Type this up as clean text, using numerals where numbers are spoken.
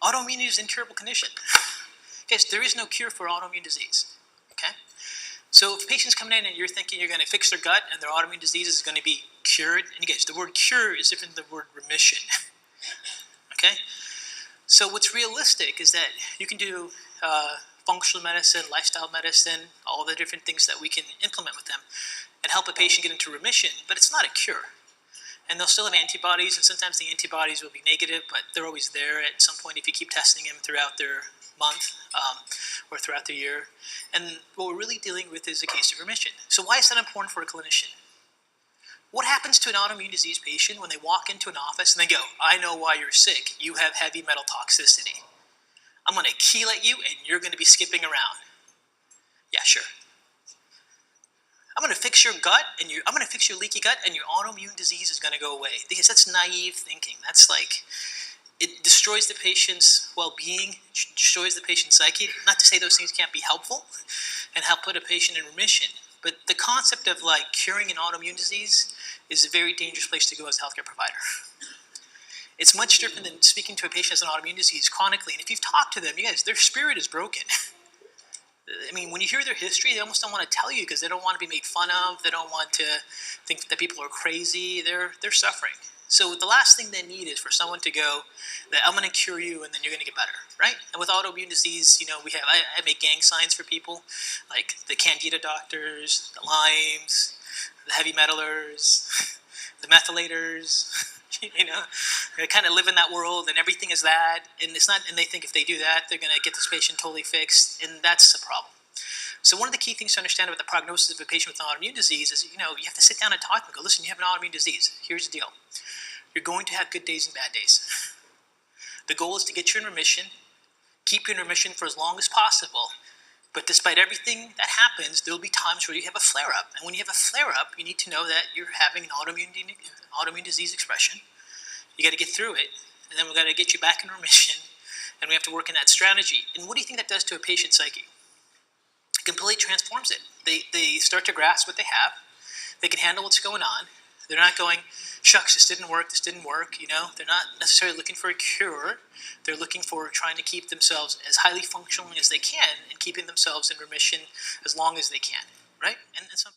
autoimmunity is an incurable condition. Okay, so there is no cure for autoimmune disease. Okay, so if patients come in and you're thinking you're going to fix their gut and their autoimmune disease is going to be cured, and you guys, the word cure is different than the word remission. Okay, so what's realistic is that you can do functional medicine, lifestyle medicine, all the different things that we can implement with them and help a patient get into remission, but it's not a cure. And they'll still have antibodies, and sometimes the antibodies will be negative, but they're always there at some point if you keep testing them throughout their month or throughout the year. And what we're really dealing with is a case of remission. So why is that important for a clinician? What happens to an autoimmune disease patient when they walk into an office and they go, I know why you're sick. You have heavy metal toxicity. I'm going to chelate you and you're going to be skipping around. Yeah, sure. I'm going to fix your gut and I'm going to fix your leaky gut and your autoimmune disease is going to go away. Because that's naive thinking. That's like, it destroys the patient's well-being, destroys the patient's psyche. Not to say those things can't be helpful and help put a patient in remission. But the concept of like curing an autoimmune disease is a very dangerous place to go as a healthcare provider. It's much different than speaking to a patient with an autoimmune disease chronically. And if you've talked to them, you guys, their spirit is broken. I mean, when you hear their history, they almost don't want to tell you because they don't want to be made fun of. They don't want to think that people are crazy. They're suffering. So the last thing they need is for someone to go, that I'm going to cure you and then you're going to get better, right? And with autoimmune disease, you know, we have, I make gang signs for people, like the Candida doctors, the Lymes, the heavy metalers, the methylators. You know, they kind of live in that world, and everything is that, and it's not. And they think if they do that, they're going to get this patient totally fixed, and that's the problem. So one of the key things to understand about the prognosis of a patient with an autoimmune disease is, you know, you have to sit down and talk to them. Go, listen, you have an autoimmune disease. Here's the deal: you're going to have good days and bad days. The goal is to get you in remission, keep you in remission for as long as possible. But despite everything that happens, there will be times where you have a flare-up. And when you have a flare-up, you need to know that you're having an autoimmune disease expression. You got to get through it, and then we've got to get you back in remission, and we have to work in that strategy. And what do you think that does to a patient's psyche? It completely transforms it. They start to grasp what they have. They can handle what's going on. They're not going, shucks, this didn't work, you know. They're not necessarily looking for a cure. They're looking for trying to keep themselves as highly functional as they can and keeping themselves in remission as long as they can, right? And some